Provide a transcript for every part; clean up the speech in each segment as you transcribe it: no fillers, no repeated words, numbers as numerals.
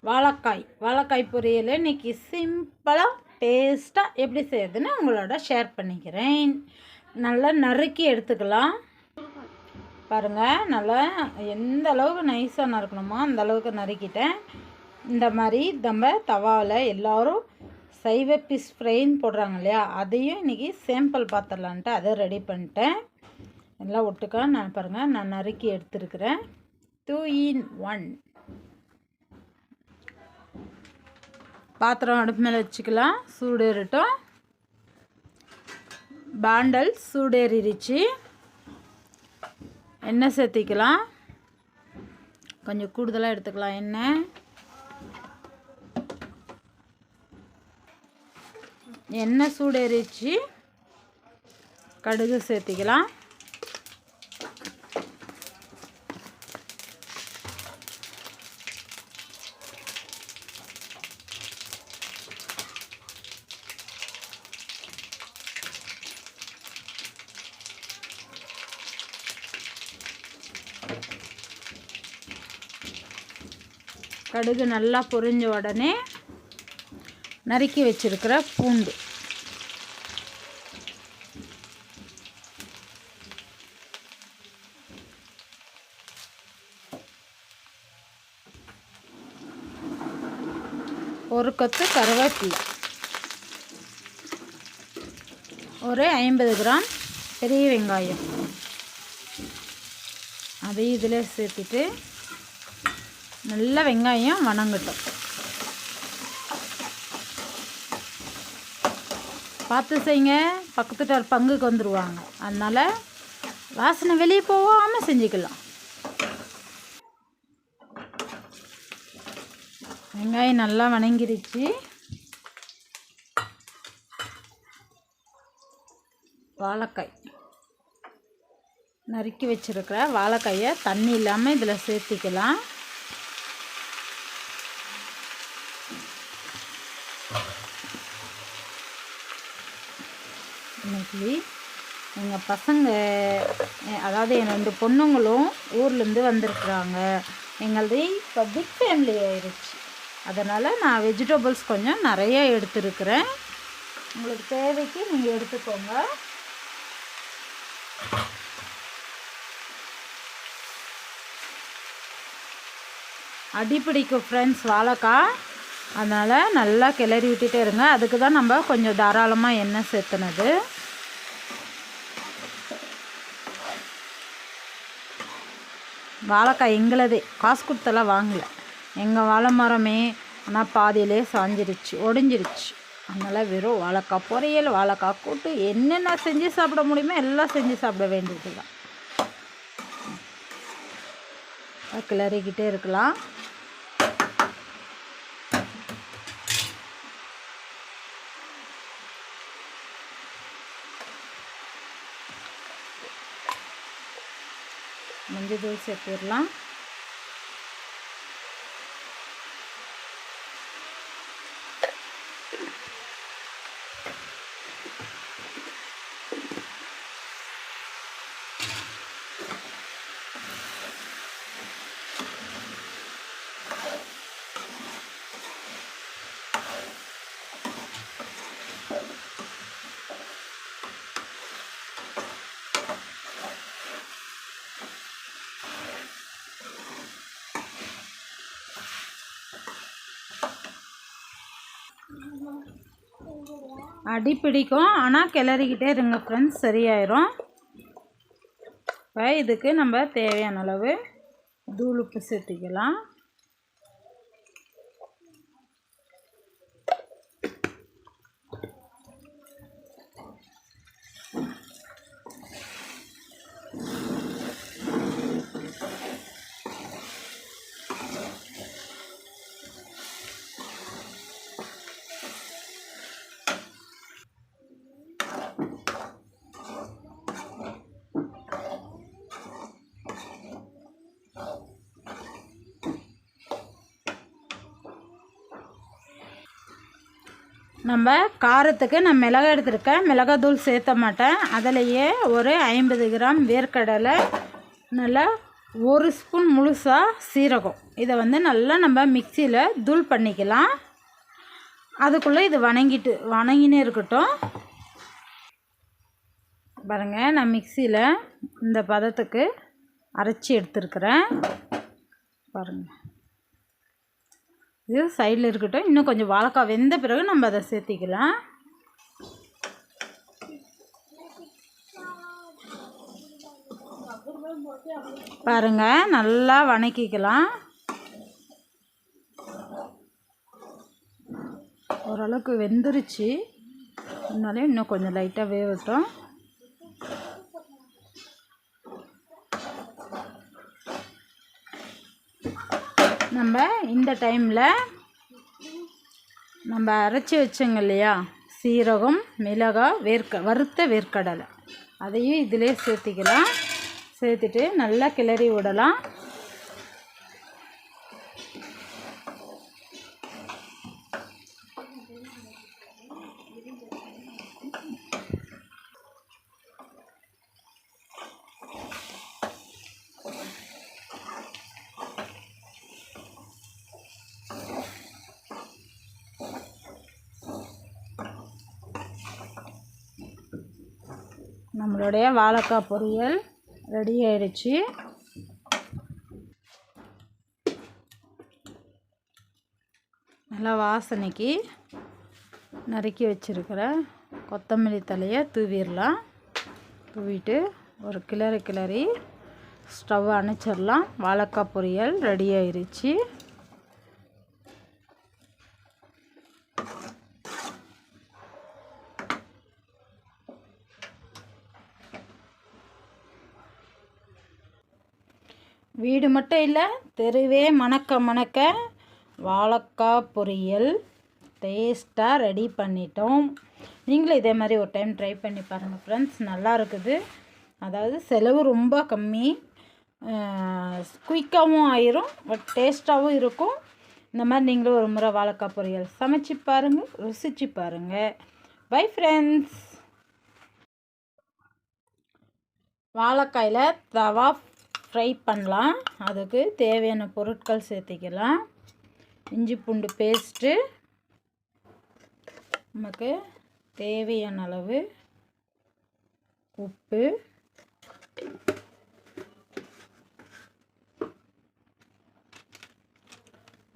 வாழைக்காய் பொரியல் இன்றைக்கி சிம்பிளாக டேஸ்ட்டாக எப்படி செய்யறதுன்னு உங்களோட ஷேர் பண்ணிக்கிறேன். நல்லா நறுக்கி எடுத்துக்கலாம். பாருங்கள், நல்லா எந்த அளவுக்கு நைஸாக நறுக்கணுமோ அந்த அளவுக்கு நறுக்கிட்டேன். இந்த மாதிரி நம்ம தவாவில் எல்லோரும் சைவ பிஸ் ஃப்ரைன்னு போடுறாங்க இல்லையா, அதையும் இன்றைக்கி சாம்பிள் பார்த்துடலான்ட்டு அதை ரெடி பண்ணிட்டேன். எல்லாம் ஒட்டுக்கா நான் நறுக்கி எடுத்துருக்கிறேன். 2 in 1. பாத்திரம் அடுப்பு மேலே வச்சுக்கலாம். சூடேறட்டும். பாண்டல் சூடேறிடுச்சு. எண்ணெய் சேர்த்திக்கலாம். கொஞ்சம் கூடுதலாக எடுத்துக்கலாம் எண்ணெய் சூடேறிச்சு. கடுகு சேர்த்திக்கலாம். கடுகு நல்லா பொரிஞ்ச உடனே நறுக்கி வச்சிருக்கிற பூண்டு, ஒரு கொத்து கருவேப்பிலை, ஒரு 50 கிராம் பெரிய வெங்காயம், அதையும் இதில் சேர்த்துட்டு நல்லா வெங்காயம் வணங்கட்டும். பார்த்து செய்யுங்க, பக்கத்துட்டார் பங்குக்கு வந்துடுவாங்க. அதனால் வாசனை வெளியே போகாமல் செஞ்சுக்கலாம். வெங்காயம் நல்லா வணங்கிருச்சு. வாழைக்காய் நறுக்கி வச்சுருக்கிற வாழைக்காயை தண்ணி இல்லாமல் இதில் சேர்த்திக்கலாம். இன்னைக்கு எங்கள் பசங்க, அதாவது என் 2 பொண்ணுங்களும் ஊர்லேருந்து வந்திருக்குறாங்க. எங்களது இப்போ பிக் ஃபேமிலி ஆயிடுச்சு. அதனால் நான் வெஜிடபிள்ஸ் கொஞ்சம் நிறைய எடுத்துருக்கிறேன். உங்களுக்கு தேவைக்கு நீங்கள் எடுத்துக்கோங்க. அடிப்பிடிக்கும் ஃப்ரெண்ட்ஸ் வாழைக்காய். அதனால் நல்லா கிளறி விட்டுட்டே இருங்க. அதுக்கு தான் நம்ம கொஞ்சம் தாராளமாக எண்ணெய் சேர்த்துனது. வாழைக்காய் எங்களதே, காசு கொடுத்தெல்லாம் வாங்கலை. எங்கள் வாழை மரமே, ஆனால் பாதியிலே சாஞ்சிருச்சு, ஒடிஞ்சிருச்சு. அதனால் வெறும் வாழைக்காய் பொரியல், வாழைக்காய் கூட்டு, என்னென்ன செஞ்சு சாப்பிட முடியுமோ எல்லாம் செஞ்சு சாப்பிட வேண்டியது தான். கிளறிக்கிட்டே இருக்கலாம். மஞ்சள் தூள் சேர்த்துடலாம். அடி பிடிக்கும், ஆனால் கிளறிக்கிட்டே இருங்க ஃப்ரெண்ட்ஸ், சரியாயிரும். இப்போ இதுக்கு நம்ம தேவையான அளவு தூள் உப்பு சேர்த்திக்கலாம். நம்ம காரத்துக்கு நான் மிளகாய் எடுத்துருக்கேன். மிளகாய் தூள் சேர்த்த மாட்டேன். அதிலையே ஒரு 50 கிராம் வேர்க்கடலை நல்லா 1 ஸ்பூன் முழுசாக சீரகம். இதை வந்து நல்லா நம்ம மிக்சியில் தூள் பண்ணிக்கலாம். அதுக்குள்ளே இது வணங்கினே இருக்கட்டும். பாருங்கள், நான் மிக்சியில் இந்த பதத்துக்கு அரைச்சி எடுத்துருக்கிறேன். பாருங்கள், இது சைடில் இருக்கட்டும். இன்னும் கொஞ்சம் வாழைக்காய் வெந்த பிறகு நம்ம அதை சேர்த்திக்கலாம். பாருங்கள், நல்லா வணக்கிக்கலாம். ஓரளவுக்கு வெந்துருச்சு. அதனால இன்னும் கொஞ்சம் லைட்டாக வேகட்டும். நம்ம இந்த டைமில் நம்ம அரைச்சி வச்சோங்க இல்லையா, சீரகம், மிளகாய், வறுத்த வேர்க்கடலை, அதையும் இதிலே சேர்த்திக்கலாம். சேர்த்துட்டு நல்லா கிளறி விடலாம். நம்மளுடைய வாழைக்காய் பொரியல் ரெடி ஆயிடுச்சு. நல்லா வாசனைக்கு நறுக்கி வச்சுருக்கிற கொத்தமல்லி தழையை தூவிடலாம். தூவிட்டு ஒரு கிளறி ஸ்டவ் அணைச்சிடலாம். வாழைக்காய் பொரியல் ரெடி ஆயிடுச்சு. வீடு மட்டும் இல்லை, தெருவே மணக்க வாழைக்காய் பொரியல் டேஸ்ட்டாக ரெடி பண்ணிட்டோம். நீங்களும் இதே மாதிரி ஒரு டைம் ட்ரை பண்ணி பாருங்கள் ஃப்ரெண்ட்ஸ். நல்லா இருக்குது. அதாவது செலவு ரொம்ப கம்மி, குயிக்காகவும் ஆயிரும், பட் டேஸ்ட்டாகவும் இருக்கும். இந்த மாதிரி நீங்களும் ஒரு முறை வாழைக்காய் பொரியல் சமைச்சு பாருங்கள், ருசிச்சு பாருங்கள். Bye friends. வாழைக்காயில் தவா ஃப்ரை பண்ணலாம். அதுக்கு தேவையான பொருட்கள் சேர்த்திக்கலாம். இஞ்சி பூண்டு பேஸ்ட்டு, நமக்கு தேவையான அளவு உப்பு,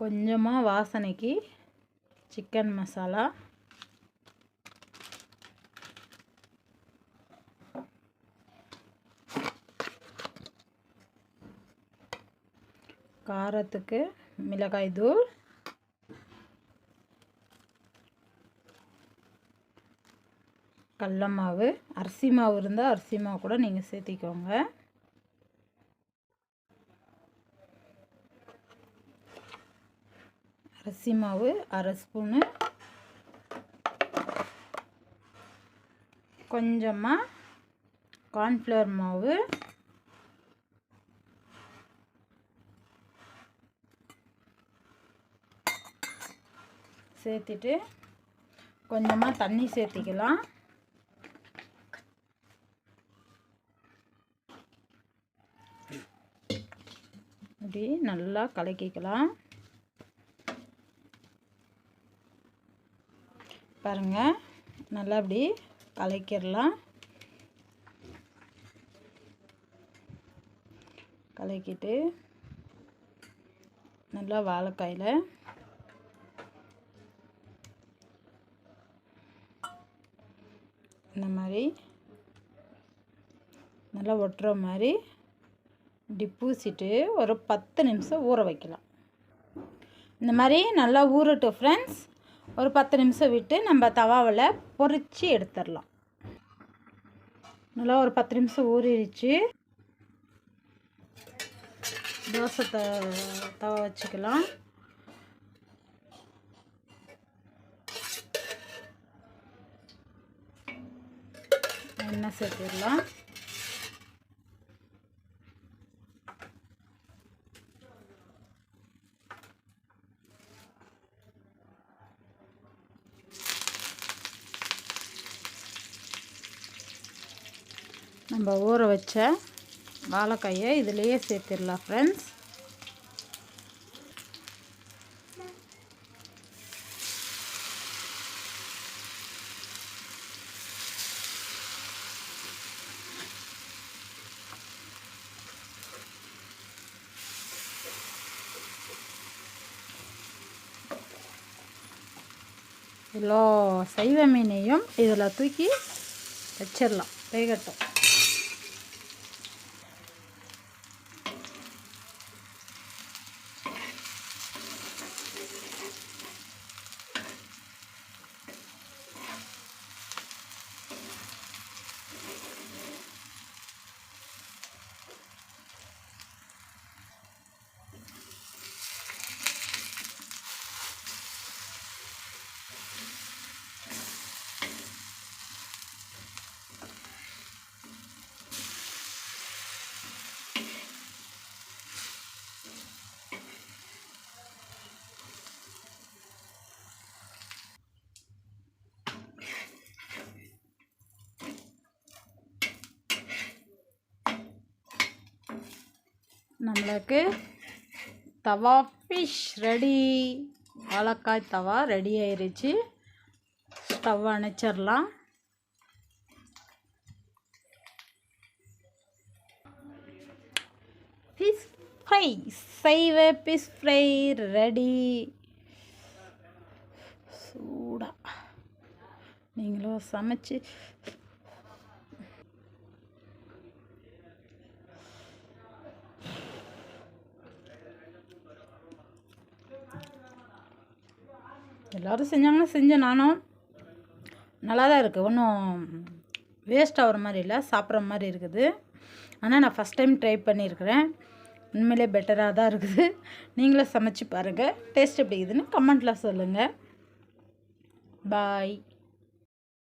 கொஞ்சமாக வாசனைக்கு சிக்கன் மசாலா, காரத்துக்கு மிளகாய் தூள், கடல மாவு, அரிசி மாவு இருந்தால் அரிசி மாவு கூட நீங்கள் சேர்த்திக்கோங்க. அரிசி மாவு 1/2 ஸ்பூனு, கொஞ்சமாக கார்ன்ஃப்ளவர் மாவு, சேர்த்துட்டு கொஞ்சமாக தண்ணி சேர்த்திக்கலாம். இப்படி நல்லா கலக்கிக்கலாம். பாருங்கள், நல்லா இப்படி கலக்கிடலாம். கலக்கிட்டு நல்லா வாழைக்காயில் இந்த மாதிரி நல்லா ஒட்டுற மாதிரி இப்படி பூசிட்டு ஒரு 10 நிமிஷம் ஊற வைக்கலாம். இந்த மாதிரி நல்லா ஊறட்டும் ஃப்ரெண்ட்ஸ். ஒரு 10 நிமிஷம் விட்டு நம்ம தவாவில் பொரித்து எடுத்துடலாம். நல்லா ஒரு 10 நிமிஷம் ஊறிடுச்சு. தோசை தவா வச்சுக்கலாம். எண்ணெய் சேர்த்துடலாம். நம்ம ஊற வச்ச வாழைக்காயை இதிலேயே சேர்த்துடலாம் ஃப்ரெண்ட்ஸ். எல்லா சைவ மீனையும் இதில் தூக்கி வச்சிடலாம், வேகட்டும். நம்மளுக்கு தவா ஃபிஷ் ரெடி. வாழைக்காய் தவா ரெடி ஆயிடுச்சு. ஸ்டவ் அணைச்சிடலாம். ஃபிஷ் ஃப்ரை, சைவ ஃபிஷ் ஃப்ரை ரெடி. சூடா நீங்களும் சமைச்சு எல்லோரும் செஞ்சாங்கன்னா செஞ்சேன். நானும் நல்லா தான் இருக்குது, ஒன்றும் வேஸ்ட் ஆகிற மாதிரி இல்லை, சாப்பிட்ற மாதிரி இருக்குது. ஆனால் நான் ஃபஸ்ட் டைம் ட்ரை பண்ணியிருக்கிறேன், உண்மையிலே பெட்டராக தான் இருக்குது. நீங்களும் சமைச்சு பாருங்கள், டேஸ்ட் எப்படி இருக்குதுன்னு கமெண்ட்டில் சொல்லுங்கள். பாய்.